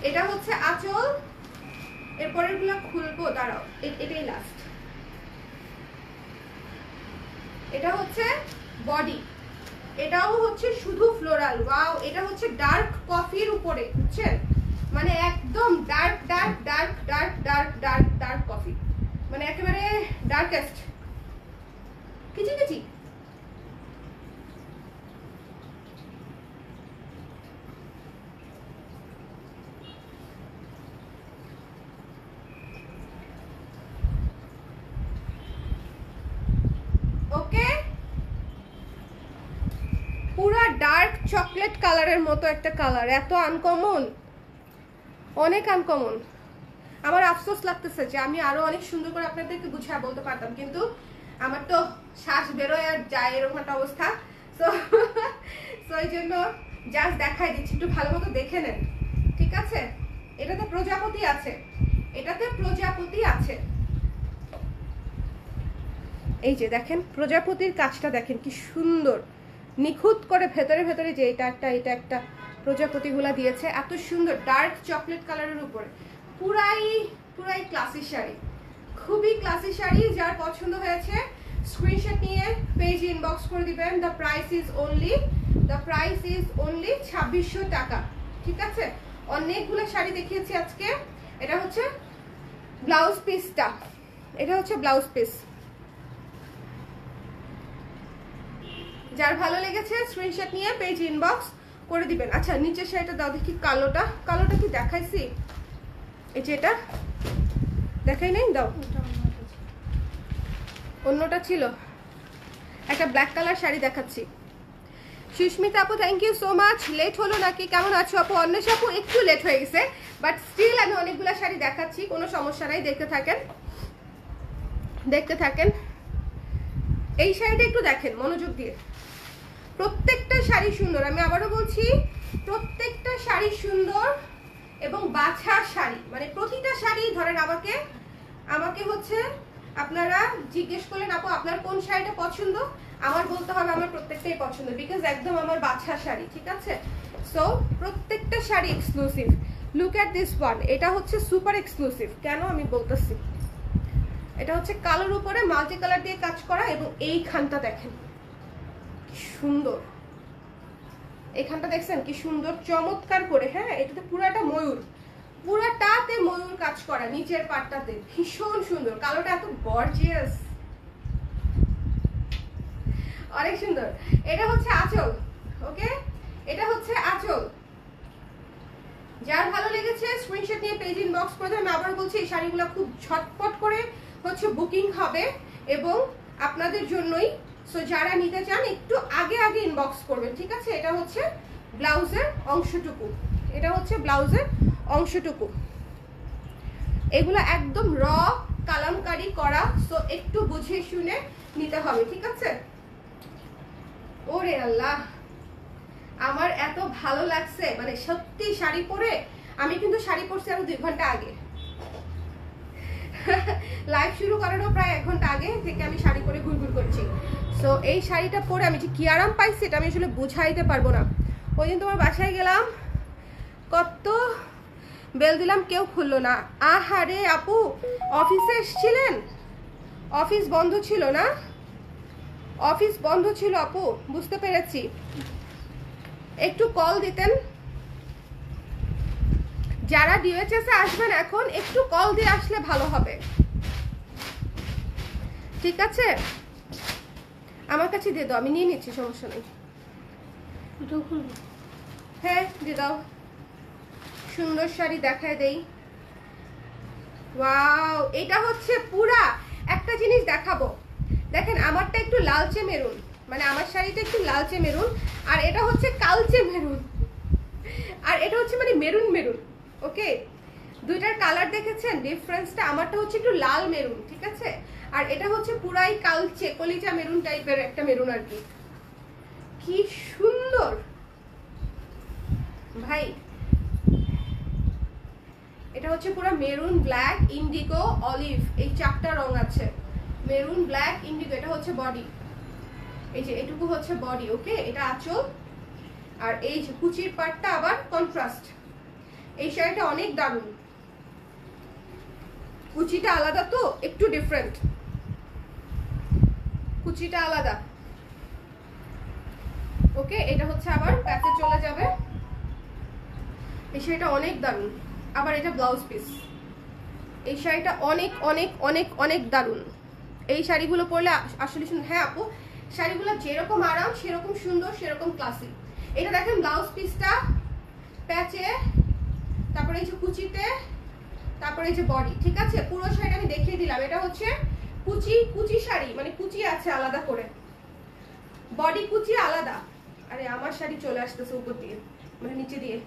এটা হচ্ছে আঁচল, এরপরের গুলা খুলবো, দাঁড়াও, এটাই লাস্ট। এটা হচ্ছে বডি, এটাও হচ্ছে শুধু ফ্লোরাল। ওয়াও, এটা হচ্ছে ডার্ক কফির উপরে, বুঝছেন, মানে একদম dark dark dark dark dark dark dark coffee, মানে একেবারে ডার্কেস্ট কিচি কিচি। ওকে, পুরা ডার্ক চকলেট কালারের মতো একটা কালার, এত আনকমন, অনেক আনকমন। আমার আফসোস লাগতেছে যে আমি আরো অনেক সুন্দর করে আপনাদেরকে গুছিয়ে বলতে পারতাম, কিন্তু আমার তো শ্বাস বেরোয় আর যায় এরকম একটা অবস্থা। সো এই জন্য জাস্ট দেখাই দিচ্ছি, একটু ভালো মতো দেখে নেন, ঠিক আছে? এটাতে প্রজাপতি আছে, এটাতে প্রজাপতি আছে। এই যে দেখেন প্রজাপতির কাজটা দেখেন কি সুন্দর, নিখুঁত করে ভেতরে ভেতরে যে এটা একটা প্রজাপতিগুলা দিয়েছে, এত সুন্দর ডার্ক চকলেট কালারের উপরে। পুরাই ক্লাসি শাড়ি, খুবই ক্লাসি শাড়ি। যার পছন্দ হয়েছে স্ক্রিনশট নিয়ে পেজ ইনবক্স করে দিবেন। দ্য প্রাইস ইজ অনলি 2600 টাকা, ঠিক আছে? অনেকগুলো শাড়ি দেখিয়েছি আজকে। এটা হচ্ছে ব্লাউজ পিসটা, এটা হচ্ছে ব্লাউজ পিস। যার ভালো লেগেছে স্ক্রিনশট নিয়ে পেজ ইনবক্স করে দিবেন। আচ্ছা নিচের শাড়িটা দাও দেখি, কালোটা কি দেখাইছি? এই যে এটা দেখাই নাই, দাও। অন্যটা ছিল একটা ব্ল্যাক কালার শাড়ি দেখাচ্ছি। সুস্মিতা আপু thank you so much. Late হলো নাকি? কেমন আছো আপু? অন্বেষা আপু একটু লেট হয়ে গেছে, বাট স্টিল আমি অনেকগুলো শাড়ি দেখাচ্ছি, কোনো সমস্যা নাই। দেখতে থাকেন। এই শাড়িটা একটু দেখেন মনোযোগ দিয়ে, প্রত্যেকটা শাড়ি সুন্দর। আমি আবারও বলছি, প্রত্যেকটা শাড়ি সুন্দর এবং বাছা শাড়ি, মানে প্রতিটা শাড়ি ধরেন আমাকে হচ্ছে আপনারা জিজ্ঞেস করলেন আপু আপনার কোন শাড়িটা পছন্দ, আমার বলতে হবে আমার প্রত্যেকটাই পছন্দ, বিকজ একদম আমার বাছা শাড়ি, ঠিক আছে? সো প্রত্যেকটা sari exclusive. Look at this one, এটা হচ্ছে সুপার এক্সক্লুসিভ। কেন আমি বলতেছি, এটা হচ্ছে কালোর উপরে মাল্টি কালার দিয়ে কাজ করা, এবং এইখানটা দেখেন সুন্দর, এখানটা দেখছেন কি সুন্দর চমৎকার করে। হ্যাঁ, এটাতে পুরাটাতে ময়ূর কাজ করা, নিচের পাটটাতে ভীষণ সুন্দর। কালোটা এত গর্জিয়াস, অনেক সুন্দর। এটা হচ্ছে আঁচল, ওকে, এটা হচ্ছে আঁচল। যার ভালো লেগেছে স্ক্রিনশট নিয়ে পেজ ইনবক্স করে দেবেন। আমি আবার বলছি এই শাড়িগুলো খুব ঝটপট করে হচ্ছে বুকিং হবে এবং আপনাদের জন্যই। সো যারা নিতে চান একটু আগে ইনবক্স করবেন, ঠিক আছে? এটা হচ্ছে ব্লাউজের অংশটুকু, এগুলো একদম র কালামকারি করা, সো একটু বুঝে শুনে নিতে হবে, ঠিক আছে? ওরে আল্লাহ, আমার এত ভালো লাগছে, মানে সত্যি শাড়ি পরে। আমি কিন্তু শাড়ি পরছি আরো 2 ঘন্টা আগে, লাইভ শুরু করারও প্রায় 1 ঘন্টা আগে থেকে আমি শাড়ি পরে ঘুরঘুর করছি। সো এই শাড়িটা পরে আমি যে কি আরাম পাইছি এটা আমি আসলে বুঝাইতে পারবো না। ওই দিন তোমার বাসায় গেলাম, কত বেল দিলাম, কেউ খুললো না। আহারে আপু, অফিসে এসেছিলেন? অফিস বন্ধ ছিল না? অফিস বন্ধ ছিল আপু, বুঝতে পেরেছি। একটু কল দিতেন। যারা ডিওএইচএস এ আসবেন এখন একটু কল দিয়ে আসলে ভালো হবে, ঠিক আছে? আমার কাছে দিয়ে দাও, আমি নিয়ে নিচ্ছি, সমস্যা নেই। হ্যাঁ দিয়ে দাও। সুন্দর শাড়ি দেখায় দেই। ওয়াও, এটা হচ্ছে পুরা একটা জিনিস দেখাবো, দেখেন আমারটা একটু লালচে মেরুন, মানে আমার শাড়িটা একটু লালচে মেরুন, আর এটা হচ্ছে কালচে মেরুন, আর এটা হচ্ছে মানে মেরুন মেরুন। ওকে, দুইটার কালার দেখেছেন ডিফারেন্সটা? আমারটা হচ্ছে একটু লাল মেরুন, ঠিক আছে? আর এটা হচ্ছে পুরাই কালচে কলিজা মেরুন টাইপের একটা মেরুন আর কি। কি সুন্দর ভাই, এটা হচ্ছে পুরো মেরুন, ব্ল্যাক, ইন্ডিগো, অলিভ, এই 4টা রং আছে। মেরুন, ব্ল্যাক, ইন্ডিগো, এটা হচ্ছে বডি। এই যে এটুকু হচ্ছে বডি, ওকে? এটা আঁচল, আর এই যে কুচির পাটটা আবার কন্ট্রাস্ট। এই শাড়িটা অনেক দারুণ, কুচিটা আলাদা তো একটু ডিফারেন্ট, কুচিটা আলাদা, ওকে? এটা হচ্ছে আবার প্যাচে চলে যাবে। এই শাড়িটা অনেক দারুণ। আবার এটা ব্লাউজ পিস, এই শাড়িটা অনেক অনেক অনেক অনেক দারুণ। এই শাড়িগুলো পরলে আসলে হ্যাঁ আপু, শাড়িগুলো যেরকম আরাম সেরকম সুন্দর সেরকম ক্লাসিক। এটা দেখেন ব্লাউজ পিসটা প্যাচে, তারপরে এই যে কুচিতে, তারপরে এই যে বডি, ঠিক আছে। পুরো শাড়িটা আমি দেখিয়ে দিলাম। এটা হচ্ছে কুচি শাড়ি, মানে কুচি আছে আলাদা করে, বডি কুচি আলাদা। আরে আমার শাড়ি চলে আসতেছে উপর দিয়ে, মানে নিচে দিয়ে,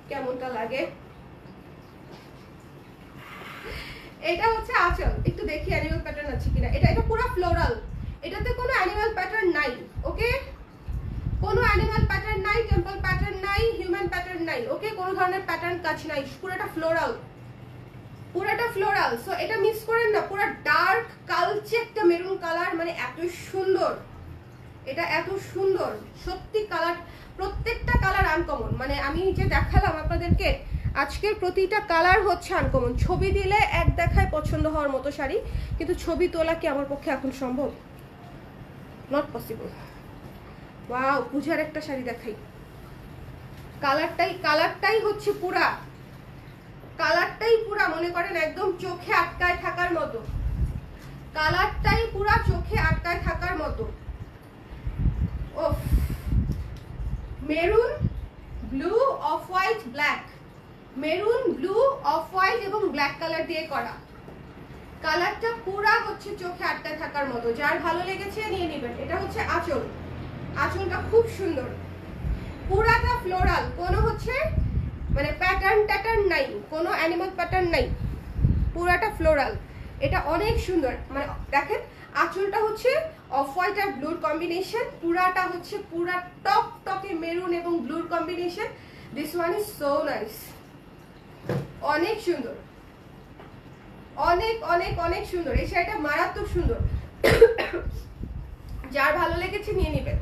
কেমনটা লাগে। এটা হচ্ছে আঁচল, একটু দেখি অ্যানিমাল প্যাটার্ন আছে কিনা। এটা পুরো ফ্লোরাল, এটাতে কোনো অ্যানিমাল প্যাটার্ন নাই, ওকে, কোনো অ্যানিমাল প্যাটার্ন নাই, টেম্পল প্যাটার্ন নাই, হিউম্যান প্যাটার্ন নাই, ওকে, কোনো ধরনের প্যাটার্ন কাজ নাই, পুরোটা ফ্লোরাল, পুরোটা ফ্লোরাল। সো এটা মিস করেন না, পুরো ডার্ক কালচে একটা মেরুন কালার, মানে এত সুন্দর, এটা এত সুন্দর সত্যি। কালার প্রত্যেকটা কালার আনকমন, মানে আমি যে দেখালাম আপনাদেরকে আজকের প্রতিটা কালার হচ্ছে আনকমন। ছবি দিলে এক দেখায় পছন্দ হওয়ার মতো শাড়ি, কিন্তু ছবি তোলা কি আমার পক্ষে এখন সম্ভব? Not possible. ওয়াও, পূজার একটা শাড়ি দেখাই, কালারটাই হচ্ছে পুরা, কালারটাই পুরা মনে করেন একদম চোখে আটকায় থাকার মতো, কালারটাই পুরা চোখে আটকায় থাকার মতো। ওফ, maroon blue off white black, maroon blue off white এবং ব্ল্যাক কালার দিয়ে করা, কালারটা পুরা হচ্ছে চোখে আটকায় থাকার মতো। যার ভালো লেগেছে নিয়ে নেবেন। এটা হচ্ছে আঁচল, আঁচলটা খুব সুন্দর, পুরাটা ফ্লোরাল, কোনো হচ্ছে মানে প্যাটার্ন নাই, কোনো অ্যানিমাল প্যাটার্ন নাই, পুরাটা ফ্লোরাল। এটা অনেক সুন্দর, মানে দেখেন আঁচলটা হচ্ছে অফ হোয়াইট আর ব্লুর কম্বিনেশন, পুরাটা হচ্ছে পুরা টক টকে মেরুন এবং ব্লুর combination. This one is so nice, অনেক সুন্দর, অনেক অনেক অনেক সুন্দর। এই শাড়িটা মারাত্মক সুন্দর, যার ভালো লেগেছে নিয়ে নেবেন।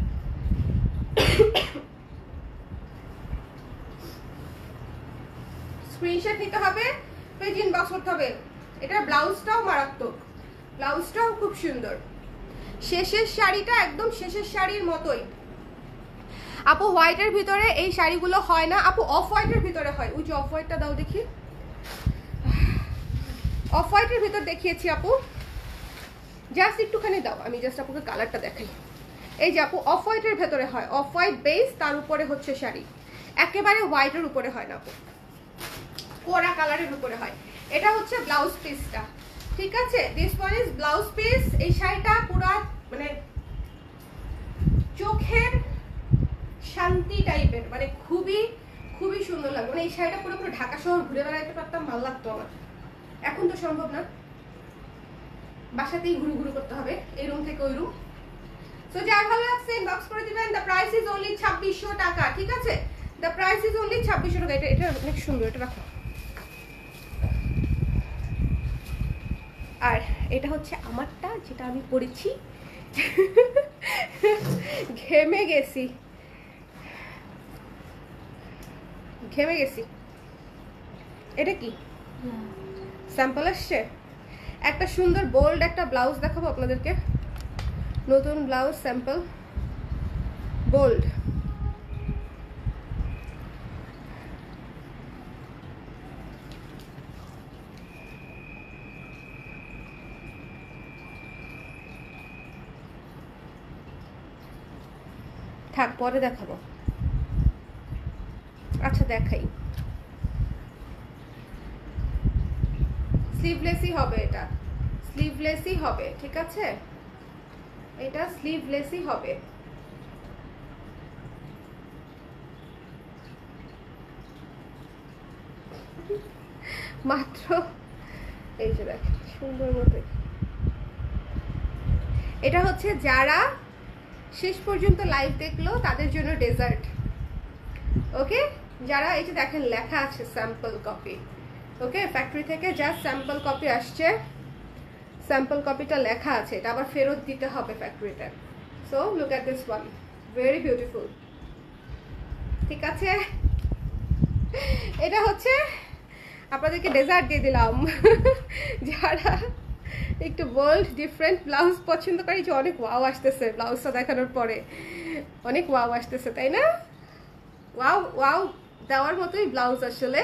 স্ক্রিনশট নিতে হবে, পেজ ইনবক্স করতে হবে। এটা ব্লাউজটাও মারাত্মক, ব্লাউজটাও খুব সুন্দর। শেষের শাড়িটা একদম শেষের শাড়ির মতোই। আপু হোয়াইটের ভিতরে এই শাড়িগুলো হয় না আপু, অফ হোয়াইটের ভিতরে হয়। ওই যে অফ হোয়াইটটা দাও দেখি, অফ হোয়াইটের ভিতর দেখিয়েছি আপু, জাস্ট একটুখানি দাও, আমি জাস্ট আপুকে কালারটা দেখাই। এই যে আপু অফ হোয়াইটের ভেতরে হয়, অফ হোয়াইট বেস, তার উপরে হচ্ছে শাড়ি, একেবারে হোয়াইটের উপরে হয় না আপু, কোরা কালারের উপরে হয়। এটা হচ্ছে ব্লাউজ পিসটা, ঠিক আছে। This one is blouse piece. এই শাড়িটা পুরো মানে চোখের শান্তি টাইপের, মানে খুবই খুবই সুন্দর লাগবে। মানে এই শাড়িটা পুরো ঢাকা শহর ঘুরে বেড়াইতে পারতাম, ভালো লাগতো আমার। এখন তো সম্ভব না, বাসাতেই ঘুরু ঘুরু করতে হবে, এই রুম থেকে ওই রুম। সো যার ভালো লাগছে ইনবক্স করে দিবেন। দ্য প্রাইস ইজ অনলি 2600 টাকা, ঠিক আছে। দ্য প্রাইস ইজ অনলি 2600 টাকা। এটা অনেক সুন্দর, এটা রাখো। আর এটা হচ্ছে আমারটা, যেটা আমি পরেছি, ঘেমে গেছি, ঘেমে গেছি। এটা কি স্যাম্পল আসছে? একটা সুন্দর বোল্ড একটা ব্লাউজ দেখাবো আপনাদেরকে, নতুন ব্লাউজ স্যাম্পল বোল্ড। থাক পরে দেখাবো, আচ্ছা দেখাই। স্লিভলেসই হবে, এটা স্লিভলেসই হবে, ঠিক আছে, এটা স্লিভলেসই হবে। মাত্র এই যে দেখ সুন্দর মতো। এটা হচ্ছে যারা শেষ পর্যন্ত লাইভ দেখলো তাদের জন্য ডেজার্ট, ওকে। যারা এই যে দেখেন লেখা আছে স্যাম্পল কপি, ওকে, ফ্যাক্টরি থেকে জাস্ট স্যাম্পল কপি আসছে, স্যাম্পল কপিটা লেখা আছে, এটা আবার ফেরত দিতে হবে ফ্যাক্টরিতে। So look at this one, very beautiful, ঠিক আছে। এটা হচ্ছে আপনাদেরকে ডেজার্ট দিয়ে দিলাম। যারা একটু বোল্ড ডিফারেন্ট ব্লাউজ পছন্দ করি, যে অনেক ওয়াও আসতেছে ব্লাউজটা দেখানোর পরে, অনেক ওয়াও আসতেছে, তাই না? ওয়াও ওয়াও দেওয়ার মতোই ব্লাউজ আসলে।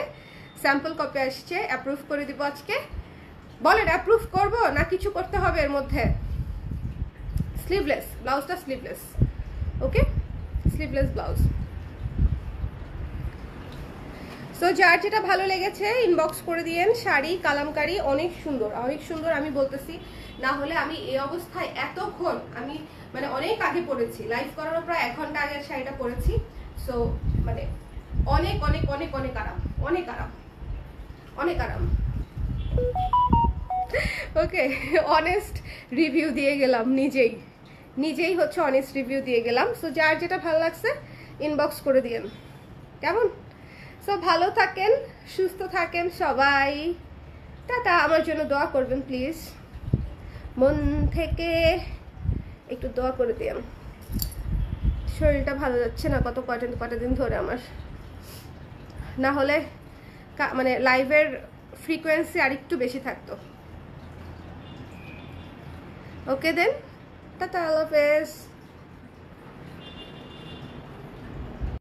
স্যাম্পল কপি আসছে, অ্যাপ্রুভ করে দিব আজকে। বলেন অ্যাপ্রুভ করব না কিছু করতে হবে এর মধ্যে? স্লিভলেস, ব্লাউজটা স্লিভলেস, ওকে, স্লিভলেস ব্লাউজ। সো যার যেটা ভালো লেগেছে ইনবক্স করে দিয়েন। শাড়ি কালামকারি অনেক সুন্দর, অনেক সুন্দর, আমি বলতেছি। না হলে আমি এই অবস্থায় এতক্ষণ আমি মানে অনেক আগে পরেছি, লাইভ করারও প্রায় 1 ঘন্টা আগে শাড়িটা পরেছি। সো মানে অনেক অনেক অনেক অনেক আরাম, অনেক আরাম, অনেক আরাম। ওকে, অনেস্ট রিভিউ দিয়ে গেলাম, নিজেই হচ্ছে অনেস্ট রিভিউ দিয়ে গেলাম। সো যার যেটা ভালো লাগছে ইনবক্স করে দিয়েন, কেমন? সো ভালো থাকেন, সুস্থ থাকেন সবাই, টাটা। আমার জন্য দোয়া করবেন প্লিজ, মন থেকে একটু দোয়া করে দিন। শরীরটা ভালো যাচ্ছে না কটা দিন ধরে আমার, না হলে মানে লাইভের ফ্রিকোয়েন্সি আর একটু বেশি থাকতো। ওকে দেন, টাটা, আল্লাহ হাফেজ।